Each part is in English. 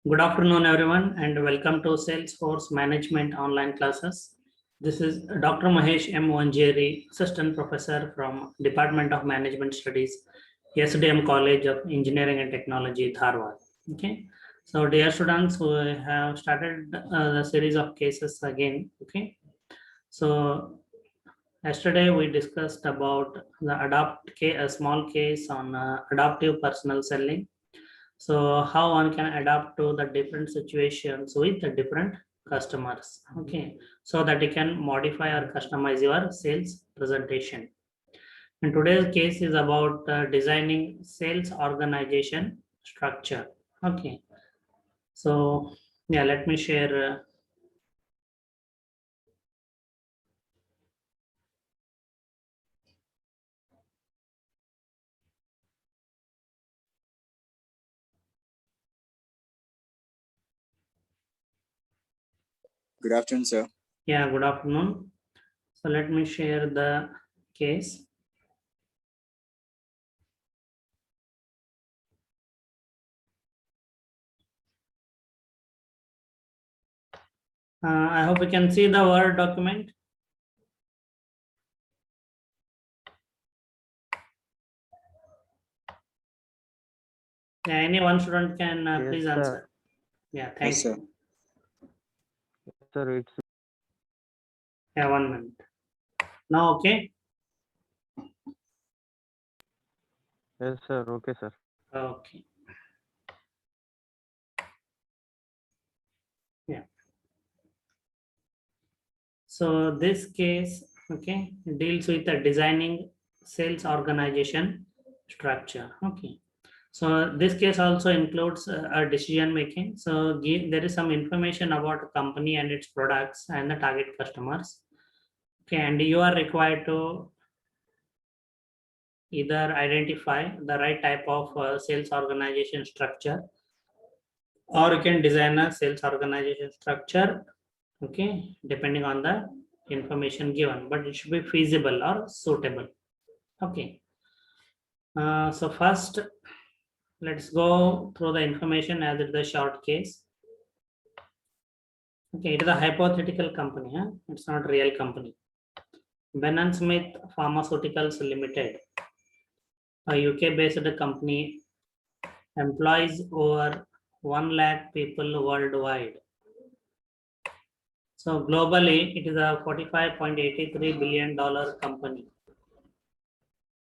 Good afternoon, everyone, and welcome to Salesforce Management online classes. This is Dr. Mahesh M. Vanjeri, Assistant Professor from Department of Management Studies, SDM College of Engineering and Technology, Dharwad. Okay, so dear students, we have started the series of cases again. Okay, so yesterday we discussed about a small case on adaptive personal selling. So how one can adapt to the different situations with the different customers. Okay, so that you can modify or customize your sales presentation. And today's case is about designing sales organization structure. Okay, so yeah, let me share. Good afternoon, sir. Yeah, good afternoon. So let me share the case. I hope you can see the Word document. Yeah, any one student can Yes, please sir. answer. Yeah, thank Yes, sir. you. Sir, it's Yeah, 1 minute. Now, okay. yes, sir. Okay, sir. Okay. Yeah. So this case, okay, deals with the designing sales organization structure. Okay. So this case also includes a decision making. So there is some information about the company and its products and the target customers. Okay, and you are required to either identify the right type of sales organization structure, or you can design a sales organization structure, okay, depending on the information given, but it should be feasible or suitable. Okay, so first let's go through the information as it is a short case. Okay, it is a hypothetical company, huh? It's not a real company. Ben & Smith Pharmaceuticals Limited, a UK based company, employs over 1 lakh people worldwide. So globally, it is a $45.83 billion company,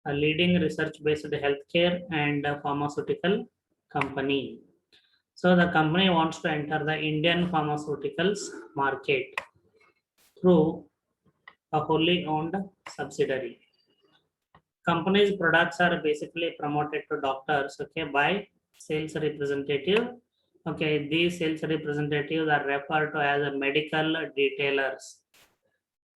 a leading research-based healthcare and pharmaceutical company. So the company wants to enter the Indian pharmaceuticals market through a wholly owned subsidiary. Company's products are basically promoted to doctors, okay, by sales representative. Okay, these sales representatives are referred to as medical detailers.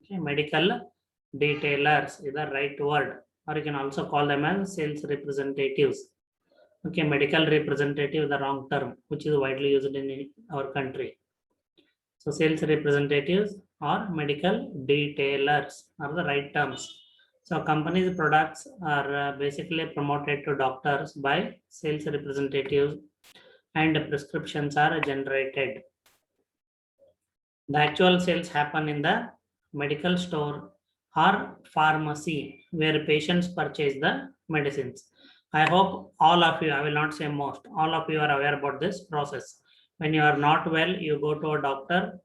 Okay, medical detailers is the right word, or you can also call them as sales representatives. Okay, medical representative is the wrong term, which is widely used in our country. So sales representatives or medical detailers are the right terms. So companies' products are basically promoted to doctors by sales representatives, and prescriptions are generated. The actual sales happen in the medical store or pharmacy where patients purchase the medicines. I hope all of you, I will not say most, all of you are aware about this process. When you are not well, you go to a doctor,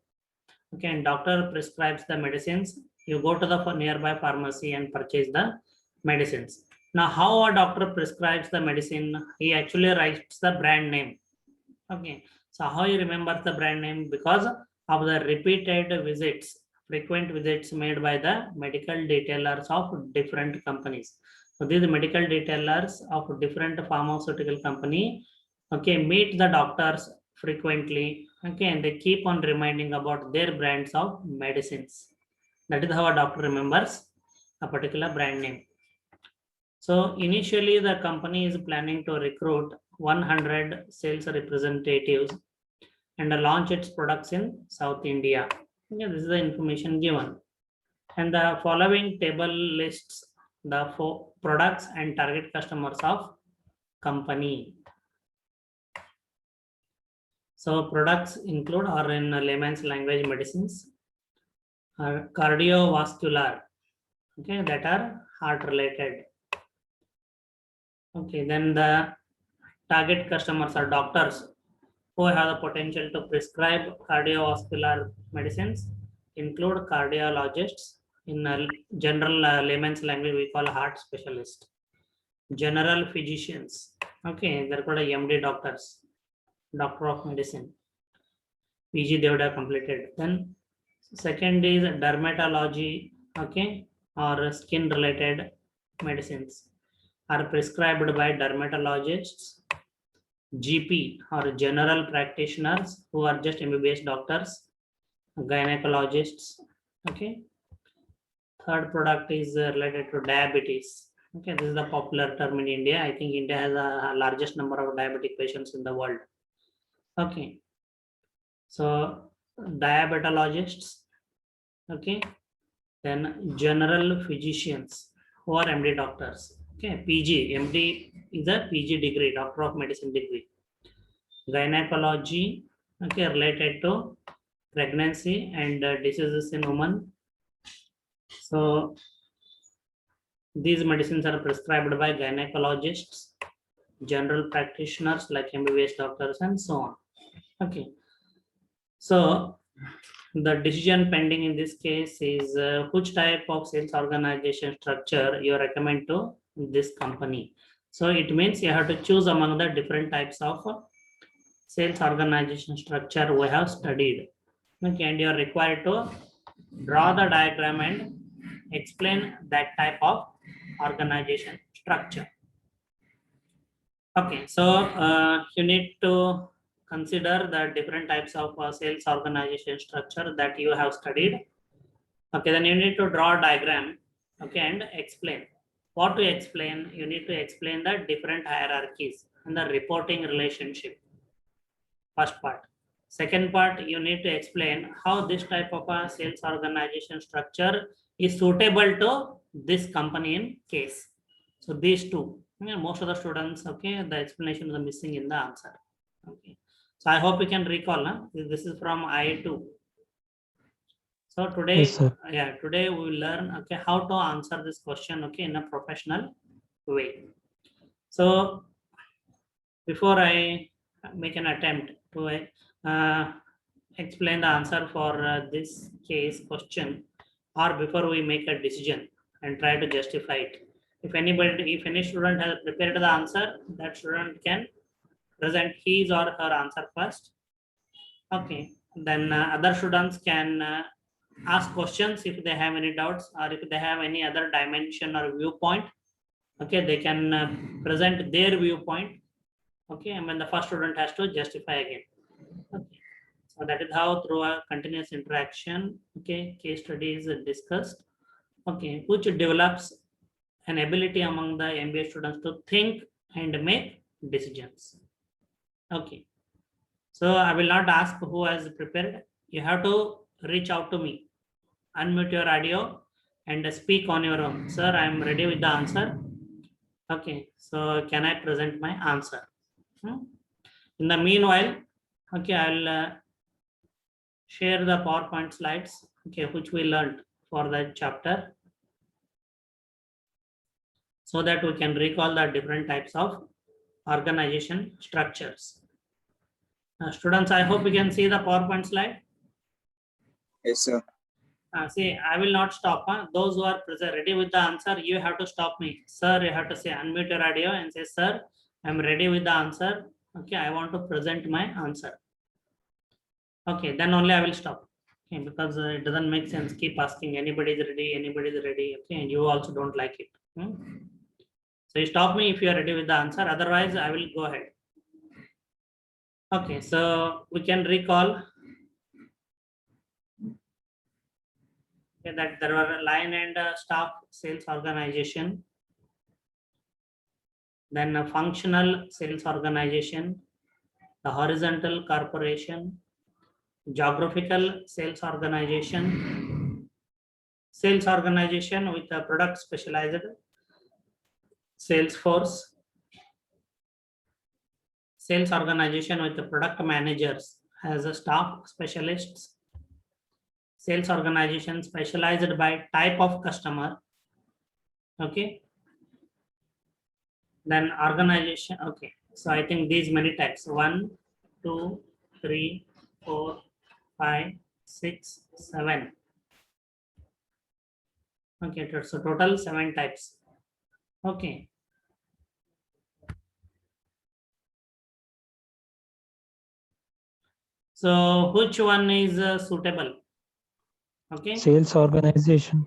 okay, and doctor prescribes the medicines. You go to the nearby pharmacy and purchase the medicines. Now, how a doctor prescribes the medicine? He actually writes the brand name. Okay, so how you remember the brand name? Because of the repeated visits, frequent visits made by the medical detailers of different companies. So these medical detailers of different pharmaceutical company, okay, meet the doctors frequently, okay, and they keep on reminding about their brands of medicines. That is how a doctor remembers a particular brand name. So initially the company is planning to recruit 100 sales representatives and launch its products in South India. Yeah, this is the information given. And the following table lists the 4 products and target customers of company. So products include, or in layman's language, medicines, cardiovascular, okay, that are heart related. Okay, then the target customers are doctors who have the potential to prescribe cardiovascular medicines, include cardiologists. In general layman's language, we call heart specialist. General physicians, okay, they're called MD doctors, doctor of medicine. PG they would have completed. Then second is dermatology, okay, or skin related medicines are prescribed by dermatologists, GP or general practitioners who are just MBBS doctors, gynecologists, okay. Third product is related to diabetes. Okay, this is the popular term in India. I think India has a largest number of diabetic patients in the world. Okay, so diabetologists, okay, then general physicians who are MD doctors. Okay, PG, MD is a PG degree, doctor of medicine degree. Gynecology, okay, related to pregnancy and diseases in women. So these medicines are prescribed by gynecologists, general practitioners like MBBS doctors, and so on. Okay. So the decision pending in this case is which type of sales organization structure you recommend to this company. So it means you have to choose among the different types of sales organization structure we have studied. Okay, and you are required to draw the diagram and explain that type of organization structure. Okay, so you need to consider the different types of sales organization structure that you have studied. Okay, then you need to draw a diagram, okay, and explain. What to explain? You need to explain the different hierarchies and the reporting relationship. First part. Second part, you need to explain how this type of a sales organization structure is suitable to this company in case. So these two, most of the students, okay, the explanation is missing in the answer. Okay, so I hope you can recall. This is from I2. So today, Yes, sir. yeah, today we will learn, okay, how to answer this question, okay, in a professional way. So before I make an attempt to explain the answer for this case question, or before we make a decision and try to justify it, if any student has prepared the answer, that student can present his or her answer first. Okay, then other students can ask questions if they have any doubts, or if they have any other dimension or viewpoint. Okay, they can present their viewpoint. Okay, and when the first student has to justify again. Okay, so that is how through a continuous interaction, okay, case study is discussed, okay, which develops an ability among the MBA students to think and make decisions. Okay, so I will not ask who has prepared. You have to reach out to me, unmute your audio and speak on your own. Sir, I am ready with the answer. Okay, so can I present my answer? In the meanwhile, okay, I'll share the PowerPoint slides, okay, which we learned for the chapter, so that we can recall the different types of organization structures. Students, I hope you can see the PowerPoint slide. Yes, sir. See, I will not stop. Those who are ready with the answer, you have to stop me. Sir, you have to say unmute your audio and say, sir, I'm ready with the answer. Okay, I want to present my answer. Okay, then only I will stop. Okay, because it doesn't make sense. Keep asking anybody is ready. Okay, and you also don't like it. So you stop me if you are ready with the answer. Otherwise, I will go ahead. Okay, so we can recall that there were a line and staff sales organization, then a functional sales organization, the horizontal corporation, geographical sales organization with a product specialized sales force, sales organization with the product managers as a staff specialists, sales organization specialized by type of customer. Okay. Then organization. Okay. So I think these many types. 1, 2, 3, 4, 5, 6, 7. Okay. So total 7 types. Okay. So which one is suitable? Okay. Sales organization.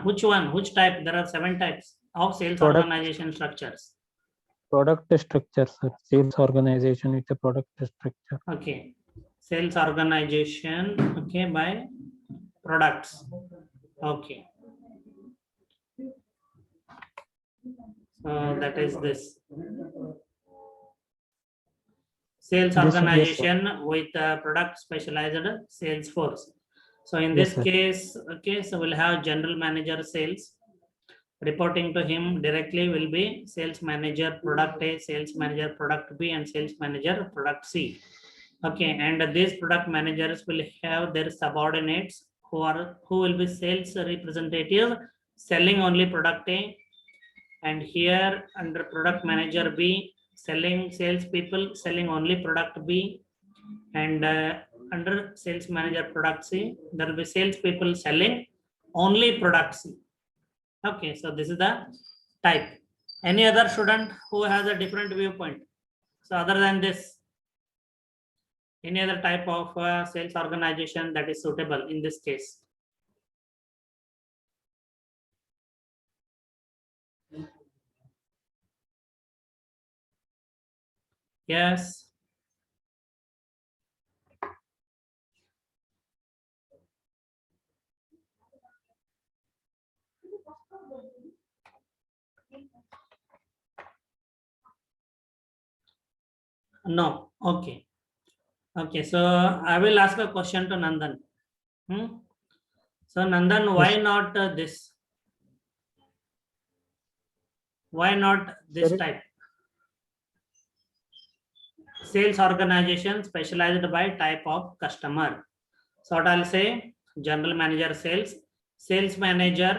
Which one? Which type? There are 7 types of sales Product. organization structures. Product structure, sir. Sales organization with the product structure. Okay. Sales organization. Okay. By products. Okay. So that is this. Sales Yes, sir. Yes, sir. organization with product specialized sales force. So in Yes, this sir. case, okay, so we'll have general manager sales. Reporting to him directly will be sales manager product A, sales manager product B, and sales manager product C. Okay, and these product managers will have their subordinates who will be sales representative selling only product A, and here under product manager B, sales people selling only product B, and under sales manager product C, there will be sales people selling only product C. Okay, so this is the type. Any other student who has a different viewpoint? So other than this, any other type of sales organization that is suitable in this case? Yes. No. Okay. Okay. So I will ask a question to Nandan. So Nandan, why Yes. not this? Why not this Sir, type? Sales organization specialized by type of customer. So what I'll say, general manager sales, sales manager,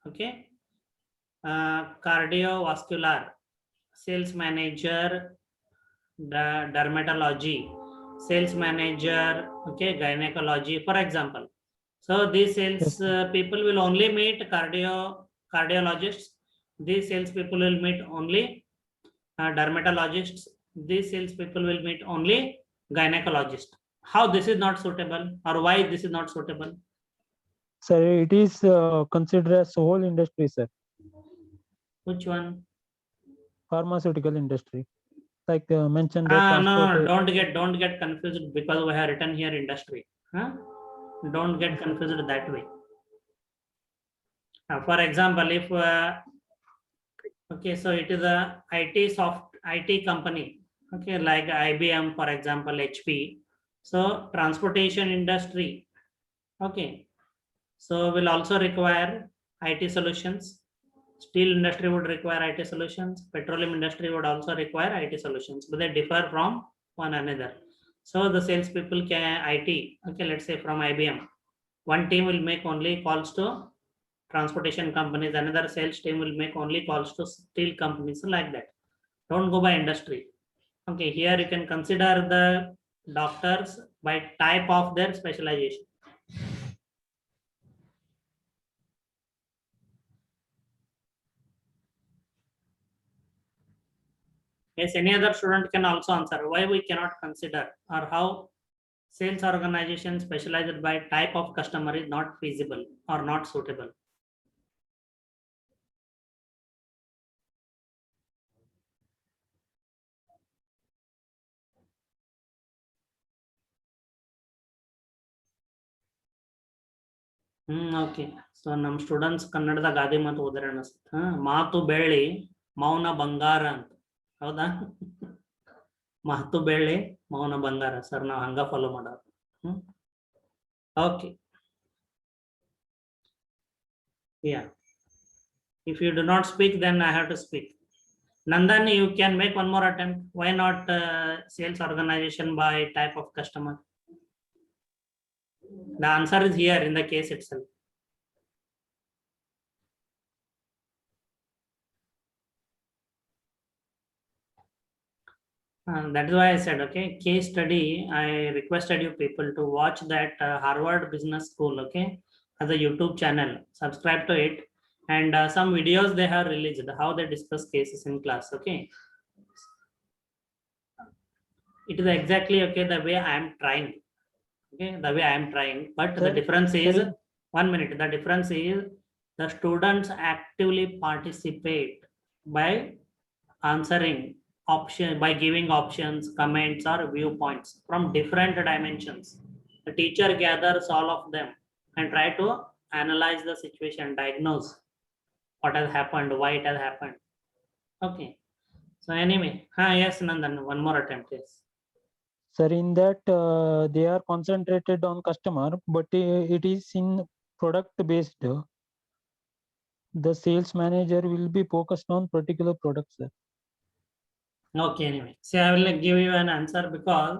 okay, cardiovascular, sales manager, dermatology, sales manager, okay, gynecology, for example. So these sales yes. people will only meet cardiologists. These sales people will meet only dermatologists. These sales people will meet only gynecologist. How this is not suitable, or why this is not suitable? Sir, it is considered as whole industry, sir. Which one? Pharmaceutical industry. Like mentioned the No, transport. don't get confused because we have written here industry. Don't get confused that way. For example, if okay, so it is a IT company, okay, like IBM, for example, HP. So transportation industry, okay, so will also require IT solutions. Steel industry would require IT solutions. Petroleum industry would also require IT solutions, but they differ from one another. So the salespeople can IT, okay, let's say from IBM, one team will make only calls to transportation companies, another sales team will make only calls to steel companies, like that. Don't go by industry. Okay, here you can consider the doctors by type of their specialization. Yes, any other student can also answer why we cannot consider, or how sales organization specialized by type of customer is not feasible or not suitable. Okay so ನಮ್ಮ students ಕನ್ನಡದ ಗಾದೆ ಮಾತು ಓದಾರೆ ಅನಿಸುತ್ತೆ. ಮಾತು ಬೆಳ್ಳಿ ಮೌನ ಬಂಗಾರ ಅಂತ, ಹೌದಾ? ಮಾತು ಬೆಳ್ಳಿ ಮೌನ ಬಂಗಾರ ಸರ್, ನಾವು ಹಂಗ ಫಾಲೋ ಮಾಡೋದು. Okay, yeah, if you do not speak then I have to speak. Nandan, you can make one more attempt. Why not sales organization by type of customer? The answer is here in the case itself. That is why I said, okay, case study. I requested you people to watch that Harvard Business School, okay, as a YouTube channel. Subscribe to it, and some videos they have released how they discuss cases in class. Okay, it is exactly okay the way I am trying. Okay, the way I am trying, but the Sir, difference is sir. 1 minute. The difference is the students actively participate by answering option, by giving options, comments, or viewpoints from different dimensions. The teacher gathers all of them and try to analyze the situation, diagnose what has happened, why it has happened. Okay. So anyway, yes, Nandan, one more attempt, yes. Sir, in that they are concentrated on customer, but it is in product based. The sales manager will be focused on particular products, sir. Okay, anyway. See, I will give you an answer because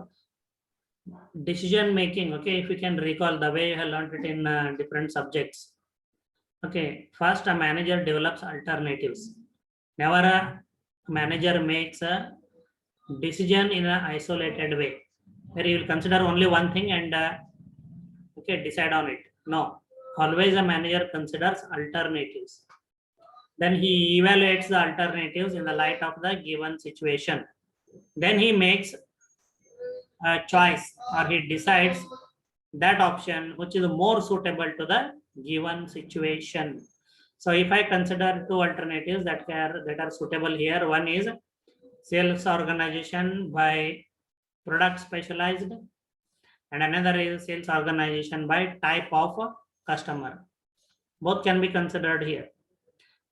decision making, okay, if you can recall the way you have learned it in different subjects. Okay, first a manager develops alternatives. Never a manager makes a decision in an isolated way, where you will consider only one thing and okay, decide on it. No, always a manager considers alternatives. Then he evaluates the alternatives in the light of the given situation. Then he makes a choice, or he decides that option which is more suitable to the given situation. So if I consider two alternatives that are suitable here, one is sales organization by product specialized, and another is sales organization by type of customer. Both can be considered here.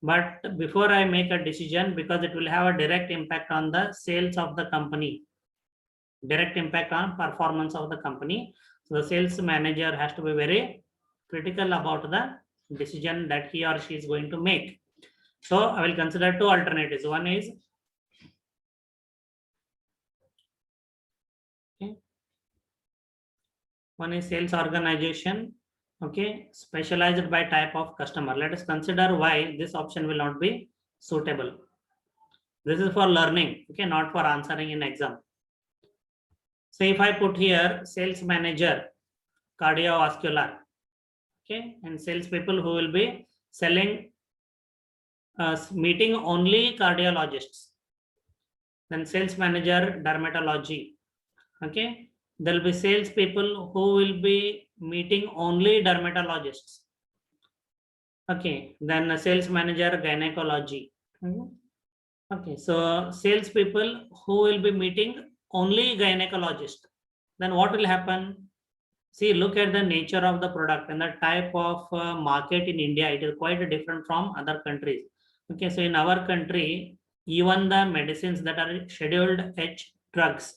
But before I make a decision, because it will have a direct impact on the sales of the company, direct impact on performance of the company. So the sales manager has to be very critical about the decision that he or she is going to make. So I will consider two alternatives. One is sales organization, okay, specialized by type of customer. Let us consider why this option will not be suitable. This is for learning, okay, not for answering in exam. So if I put here sales manager, cardiovascular, okay, and sales people who will be selling, meeting only cardiologists. Then sales manager, dermatology, okay. There will be sales people who will be meeting only dermatologists. Okay, then a sales manager, gynecology. Okay, so sales people who will be meeting only gynecologist. Then what will happen? See, look at the nature of the product and the type of market in India. It is quite different from other countries. Okay, so in our country, even the medicines that are scheduled H drugs,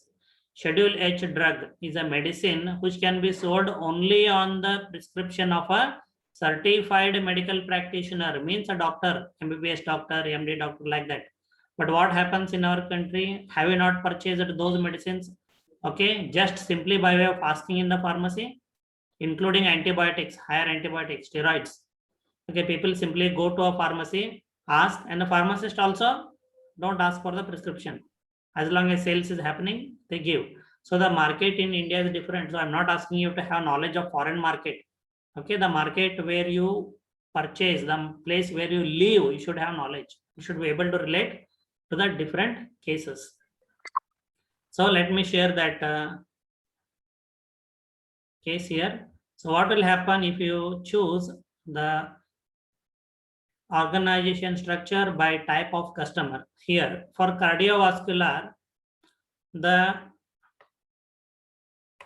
Schedule H drug is a medicine which can be sold only on the prescription of a certified medical practitioner, means a doctor, MBBS doctor, MD doctor, like that. But what happens in our country? Have you not purchased those medicines? Okay, just simply by way of asking in the pharmacy, including antibiotics, higher antibiotics, steroids. Okay, people simply go to a pharmacy, ask, and the pharmacist also don't ask for the prescription. As long as sales is happening, they give. So the market in India is different. So I'm not asking you to have knowledge of foreign market. Okay, the market where you purchase, the place where you live, you should have knowledge. You should be able to relate to the different cases. So let me share that case here. So what will happen if you choose the organization structure by type of customer? Here for cardiovascular,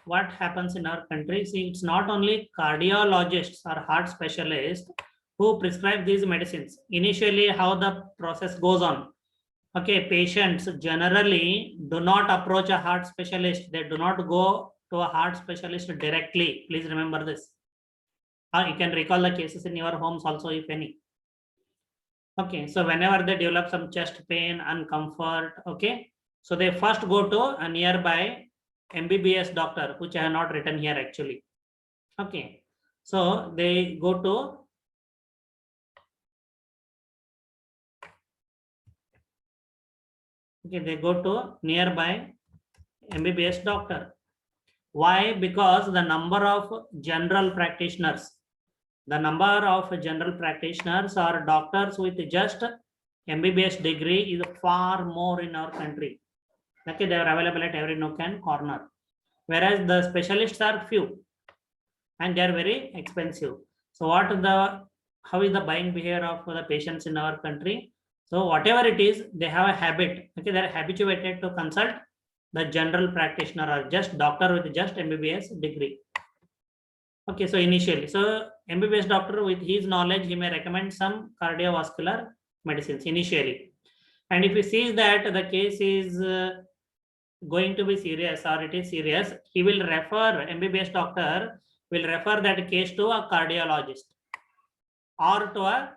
what happens in our country? See, it's not only cardiologists or heart specialists who prescribe these medicines. Initially, how the process goes on. Okay, patients generally do not approach a heart specialist. They do not go to a heart specialist directly. Please remember this. You can recall the cases in your homes also, if any. Okay, so whenever they develop some chest pain, uncomfort, okay, so they first go to a nearby MBBS doctor, which I have not written here actually. Okay, so they go to nearby MBBS doctor. Why? Because the number of general practitioners or doctors with just MBBS degree is far more in our country. Okay, they are available at every nook and corner. Whereas the specialists are few and they are very expensive. So how is the buying behavior of the patients in our country? So whatever it is, they have a habit. Okay, they are habituated to consult the general practitioner or just doctor with just MBBS degree. Okay, so initially, so MBBS doctor with his knowledge, he may recommend some cardiovascular medicines initially. And if he sees that the case is going to be serious or it is serious, he will refer, MBBS doctor will refer that case to a cardiologist or to a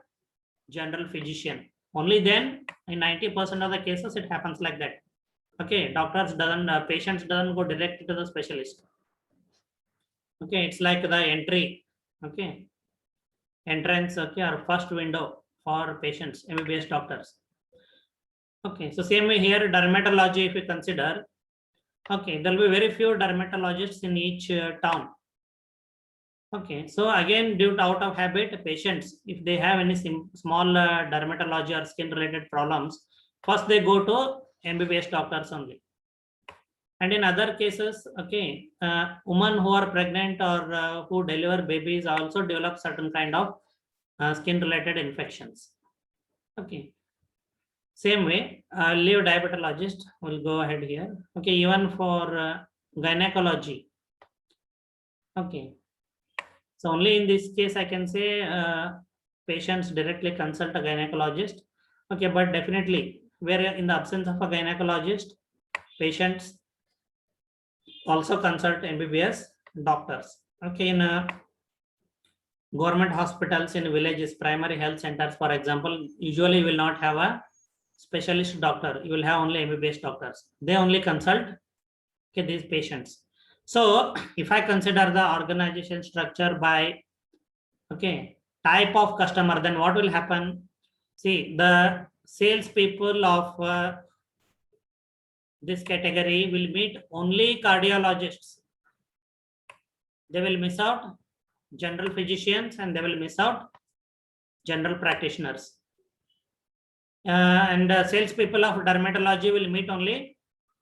general physician. Only then in 90% of the cases it happens like that. Okay, patients doesn't go direct to the specialist. Okay, it's like the entry, okay, entrance, okay, or first window for patients, MBBS doctors. Okay, so same way here, dermatology, if you consider, okay, there will be very few dermatologists in each town. Okay, so again, out of habit, patients, if they have any small dermatology or skin related problems, first they go to MBBS doctors only. And in other cases, okay, women who are pregnant or who deliver babies also develop certain kind of skin related infections. Okay, same way, leave diabetologist, will go ahead here. Okay, even for gynecology. Okay, so only in this case I can say patients directly consult a gynecologist. Okay, but definitely where in the absence of a gynecologist, patients also consult MBBS doctors. Okay, in government hospitals, in villages, primary health centers, for example, usually you will not have a specialist doctor. You will have only MBBS doctors. They only consult, okay, these patients. So if I consider the organization structure by, okay, type of customer, then what will happen? See, the sales people of this category will meet only cardiologists. They will miss out general physicians and they will miss out general practitioners. And sales people of dermatology will meet only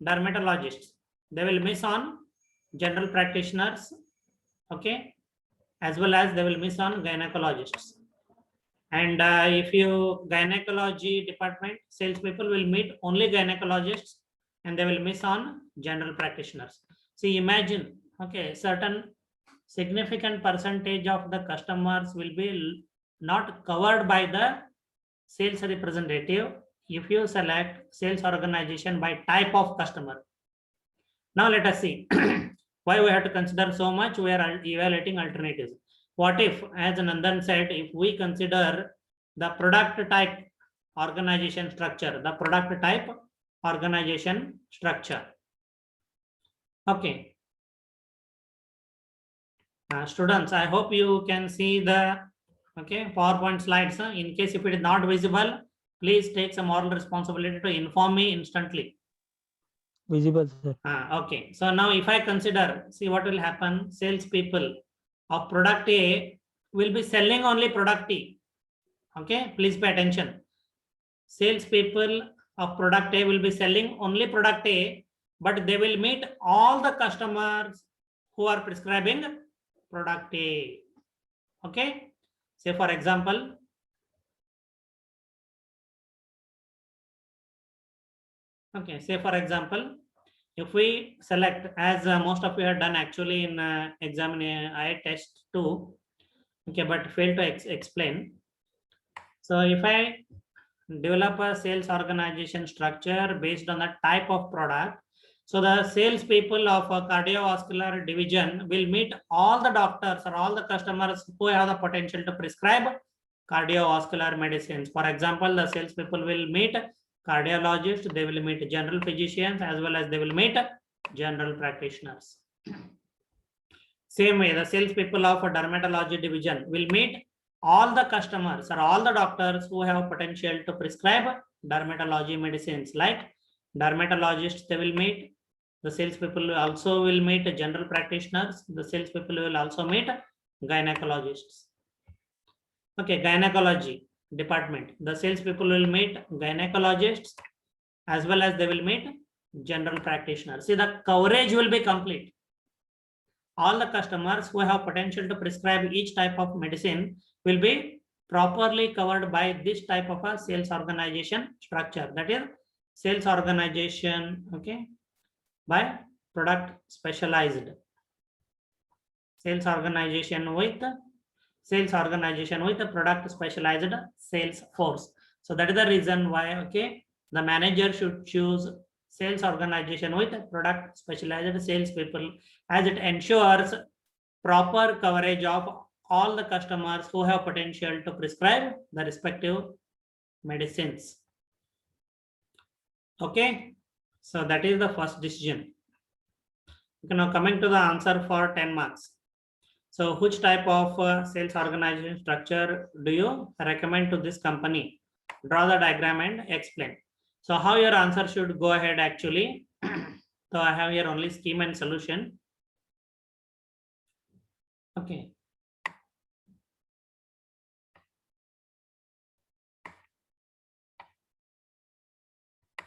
dermatologists. They will miss on general practitioners, okay, as well as they will miss on gynecologists. And if you gynecology department, sales people will meet only gynecologists and they will miss on general practitioners. See, imagine, okay, certain significant percentage of the customers will be not covered by the sales representative if you select sales organization by type of customer. Now let us see why we have to consider so much. We are evaluating alternatives. What if, as Nandan said, if we consider the product type organization structure, Okay. Students, I hope you can see the PowerPoint slides. In case if it is not visible, please take some moral responsibility to inform me instantly. Visible, sir. Okay, so now if I consider, see what will happen, sales people of product A will be selling only product A. Okay, please pay attention. Sales people of product A will be selling only product A, but they will meet all the customers who are prescribing product A. Okay, say for example, if we select, as most of you have done actually in exam I test 2, okay, but failed to explain. So if I develop a sales organization structure based on the type of product, so the sales people of a cardiovascular division will meet all the doctors or all the customers who have the potential to prescribe cardiovascular medicines. For example, the salespeople will meet cardiologists, they will meet general physicians, as well as they will meet general practitioners. Same way, the salespeople of a dermatology division will meet all the customers or all the doctors who have potential to prescribe dermatology medicines. Like dermatologists, they will meet. The salespeople also will meet general practitioners. The salespeople will also meet gynecologists. Okay, gynecology department. The salespeople will meet gynecologists as well as they will meet general practitioners. See, the coverage will be complete. All the customers who have potential to prescribe each type of medicine will be properly covered by this type of a sales organization structure. That is sales organization, okay, by product specialized. Sales organization with a product specialized sales force. So that is the reason why, okay, the manager should choose sales organization with product specialized sales people, as it ensures proper coverage of all the customers who have potential to prescribe the respective medicines. Okay, so that is the first decision. Okay, now coming to the answer for 10 marks. So which type of sales organization structure do you recommend to this company? Draw the diagram and explain. So how your answer should go ahead actually. So I have here only scheme and solution. Okay.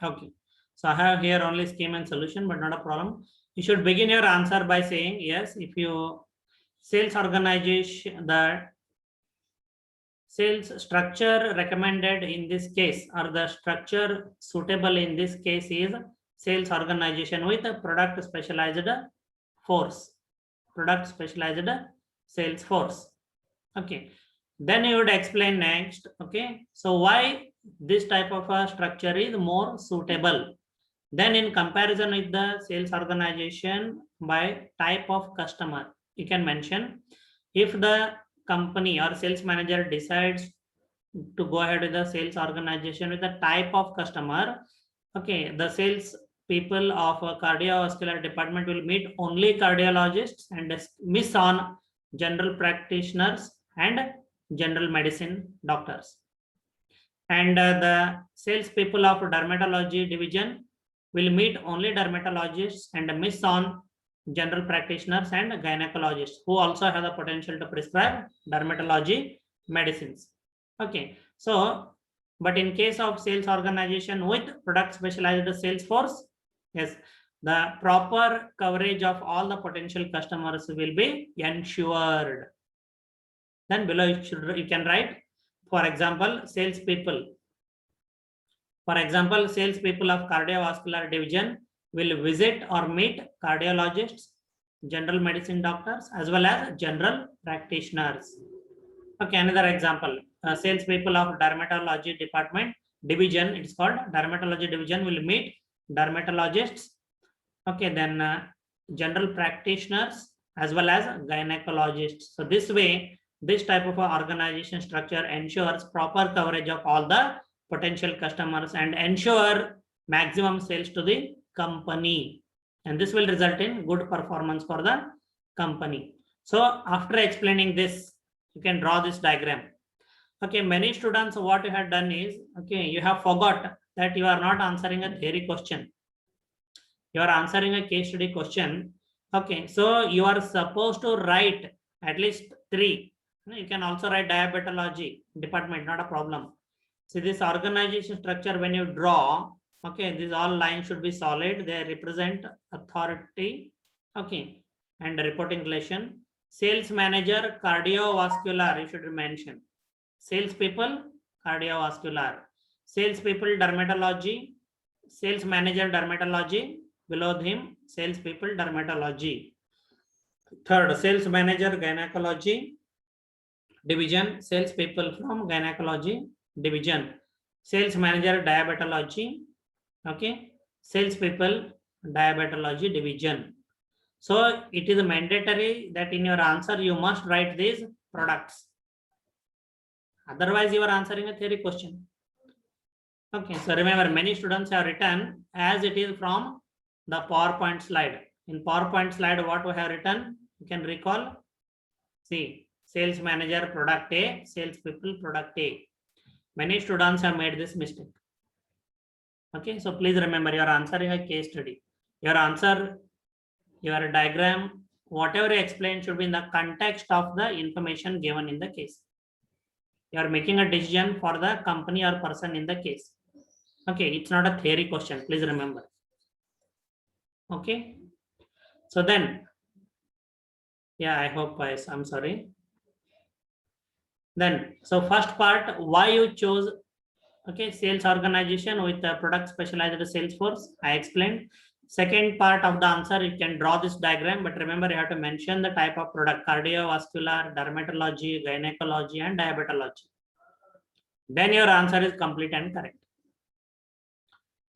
Okay. So I have here only scheme and solution, but not a problem. You should begin your answer by saying, yes, if you sales organization, the sales structure recommended in this case, or the structure suitable in this case is sales organization with a product specialized force, product specialized sales force. Okay, then you would explain next. Okay, so why this type of a structure is more suitable. Then in comparison with the sales organization by type of customer, you can mention if the company or sales manager decides to go ahead with the sales organization with the type of customer. Okay, the sales people of a cardiovascular department will meet only cardiologists and miss on general practitioners and general medicine doctors. And the sales people of dermatology division will meet only dermatologists and miss on general practitioners and gynecologists who also have the potential to prescribe dermatology medicines. Okay, so but in case of sales organization with product specialized sales force, yes, the proper coverage of all the potential customers will be ensured. Then below you can write, for example, salespeople. For example, salespeople of cardiovascular division will visit or meet cardiologists, general medicine doctors, as well as general practitioners. Okay, another example, salespeople of dermatology department division, it's called dermatology division, will meet dermatologists. Okay, then general practitioners as well as gynecologists. So this way, this type of organization structure ensures proper coverage of all the potential customers and ensure maximum sales to the company, and this will result in good performance for the company. So after explaining this, you can draw this diagram. Okay, many students, what you have done is, okay, you have forgot that you are not answering a theory question, you are answering a case study question. Okay, so you are supposed to write at least 3. You can also write diabetology department, not a problem. See, this organization structure when you draw, okay, these all lines should be solid. They represent authority, okay, and reporting relation. Sales manager, cardiovascular, you should mention. Sales people, cardiovascular. Sales people, dermatology. Sales manager, dermatology. Below him, sales people, dermatology. Third, sales manager, gynecology division. Sales people from gynecology division. Sales manager, diabetology. Okay, sales people, diabetology division. So it is mandatory that in your answer you must write these products. Otherwise, you are answering a theory question. Okay, so remember, many students have written as it is from the PowerPoint slide. In PowerPoint slide, what we have written, you can recall. See, sales manager, product A, sales people, product A. Many students have made this mistake. Okay, so please remember, you are answering a case study. Your answer, your diagram, whatever you explain should be in the context of the information given in the case. You are making a decision for the company or person in the case. Okay, it's not a theory question, please remember. Okay, so then, yeah, I hope I'm sorry. Then, so first part, why you chose, okay, sales organization with a product specialized sales force, I explained. Second part of the answer, you can draw this diagram, but remember you have to mention the type of product: cardiovascular, dermatology, gynecology, and diabetology. Then your answer is complete and correct.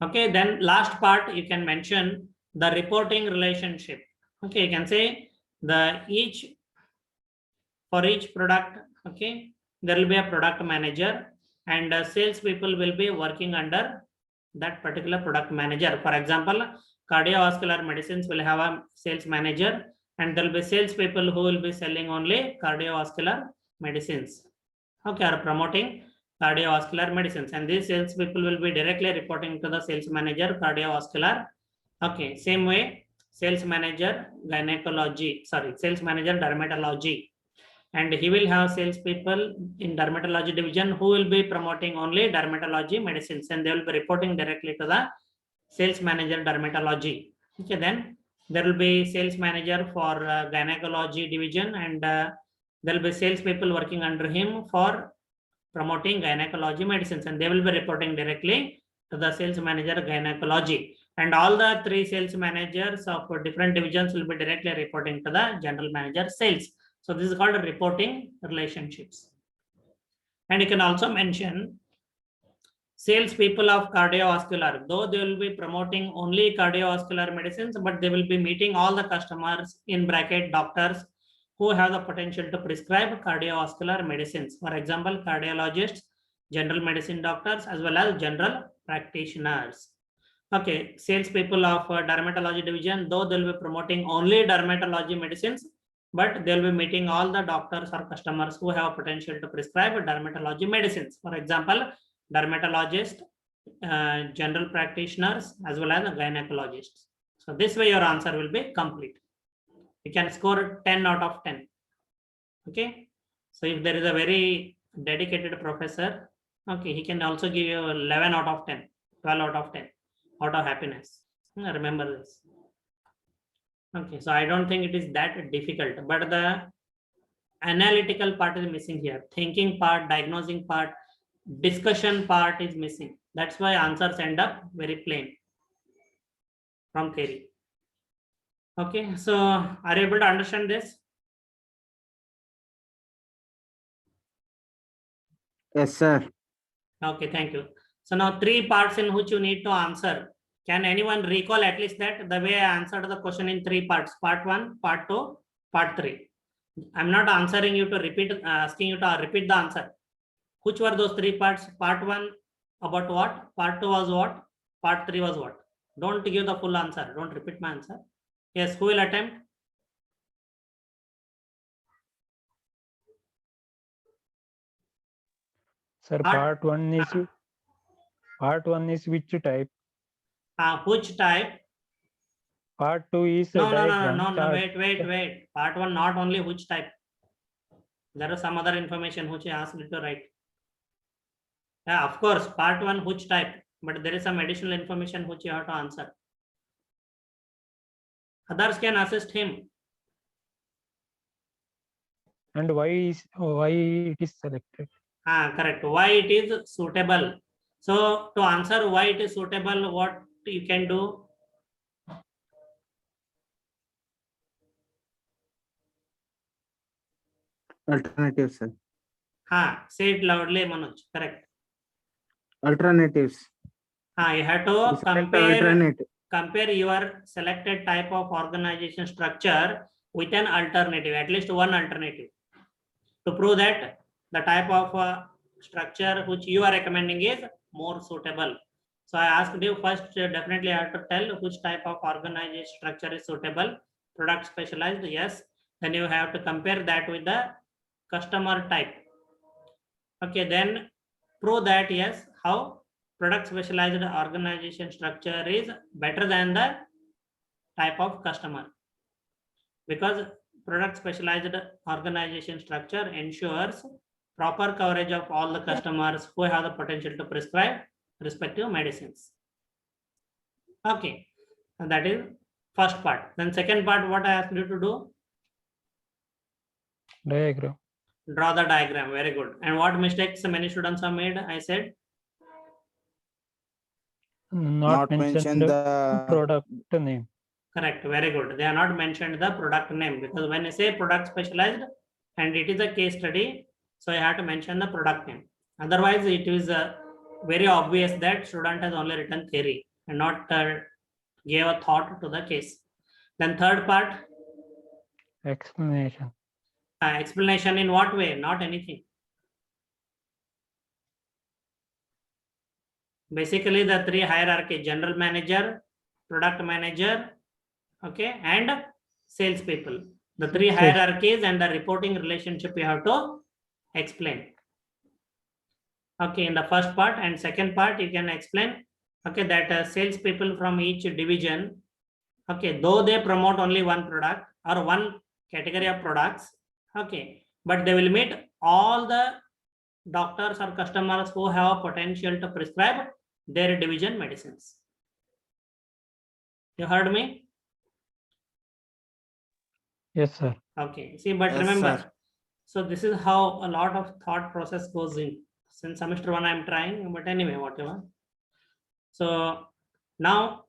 Okay, then last part, you can mention the reporting relationship. Okay, you can say for each product, okay, there will be a product manager, and sales people will be working under that particular product manager. For example, cardiovascular medicines will have a sales manager, and there will be sales people who will be selling only cardiovascular medicines, okay, are promoting cardiovascular medicines, and these sales people will be directly reporting to the sales manager cardiovascular. Okay, same way, sales manager gynecology, sorry, sales manager dermatology, and he will have sales people in dermatology division who will be promoting only dermatology medicines, and they will be reporting directly to the sales manager dermatology. Okay, then there will be sales manager for gynecology division, and there will be sales people working under him for promoting gynecology medicines, and they will be reporting directly to the sales manager gynecology, and all the three sales managers of different divisions will be directly reporting to the general manager sales. So this is called reporting relationships. And you can also mention sales people of cardiovascular, though they will be promoting only cardiovascular medicines, but they will be meeting all the customers, in bracket doctors, who have the potential to prescribe cardiovascular medicines. For example, cardiologists, general medicine doctors, as well as general practitioners. Okay, sales people of dermatology division, though they'll be promoting only dermatology medicines, but they'll be meeting all the doctors or customers who have potential to prescribe dermatology medicines. For example, dermatologists, general practitioners, as well as gynecologists. So this way your answer will be complete. You can score 10 out of 10. Okay, so if there is a very dedicated professor, okay, he can also give you 11 out of 10, 12 out of 10 out of happiness. Remember this. Okay, so I don't think it is that difficult, but the analytical part is missing here. Thinking part, diagnosing part, discussion part is missing. That's why answers end up very plain from theory. Okay, so are you able to understand this? Yes, sir. Okay, thank you. So now 3 parts in which you need to answer. Can anyone recall at least that the way I answered the question in 3 parts? Part 1, part 2, part 3. I'm not answering you to repeat, asking you to repeat the answer. Which were those 3 parts? Part 1 about what? Part 2 was what? Part 3 was what? Don't give the full answer. Don't repeat my answer. Yes, who will attempt? Sir, part one is which type? Which type? Part 2 is No, diagram. Wait. Part 1, not only which type. There is some other information which I asked you to write. Yeah, of course, part 1, which type, but there is some additional information which you have to answer. Others can assist him. And why it is selected? Correct. Why it is suitable. So to answer why it is suitable, what you can do? Alternatives, sir. Say it loudly, Manoj. Correct. Alternatives. You have to Alternative. compare your selected type of organization structure with an alternative, at least one alternative, to prove that the type of structure which you are recommending is more suitable. So I asked you first, definitely I have to tell which type of organization structure is suitable. Product specialized, yes. Then you have to compare that with the customer type. Okay, then prove that yes, how product specialized organization structure is better than the type of customer, because product specialized organization structure ensures proper coverage of all the customers who have the potential to prescribe respective medicines. Okay, and that is first part. Then second part, what I asked you to do, Diagram. draw the diagram. Very good. And what mistakes many students have made? I said Not mention the product name. correct. Very good. They are not mentioned the product name, because when you say product specialized and it is a case study, so you have to mention the product name. Otherwise, it is very obvious that student has only written theory and not gave a thought to the case. Then third part, Explanation. explanation in what way? Not anything. Basically, the three hierarchy: general manager, product manager, okay, and salespeople. The three Sales. hierarchies and the reporting relationship you have to explain. Okay, in the first part, and second part you can explain, okay, that salespeople from each division, okay, though they promote only one product or one category of products, okay, but they will meet all the doctors or customers who have potential to prescribe their division medicines. You heard me? Yes, sir. Okay, see, but Yes, remember, sir. so this is how a lot of thought process goes in. Since semester one, I'm trying, but anyway, whatever. So now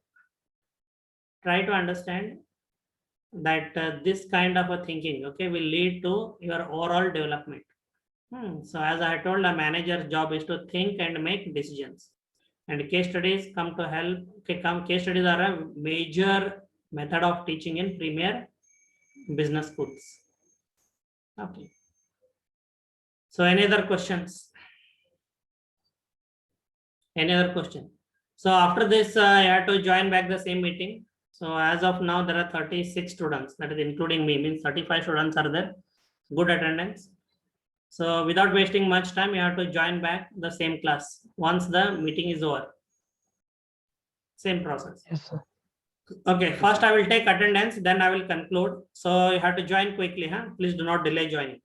try to understand that this kind of a thinking, okay, will lead to your overall development. So as I told, a manager's job is to think and make decisions. And case studies come to help. Okay, case studies are a major method of teaching in premier business schools. Okay. So any other questions? Any other question? So after this, I have to join back the same meeting. So as of now, there are 36 students, that is including me, means 35 students are there. Good attendance. So without wasting much time, you have to join back the same class once the meeting is over. Same process. Yes, sir. Okay, first I will take attendance, then I will conclude. So you have to join quickly, huh? Please do not delay joining.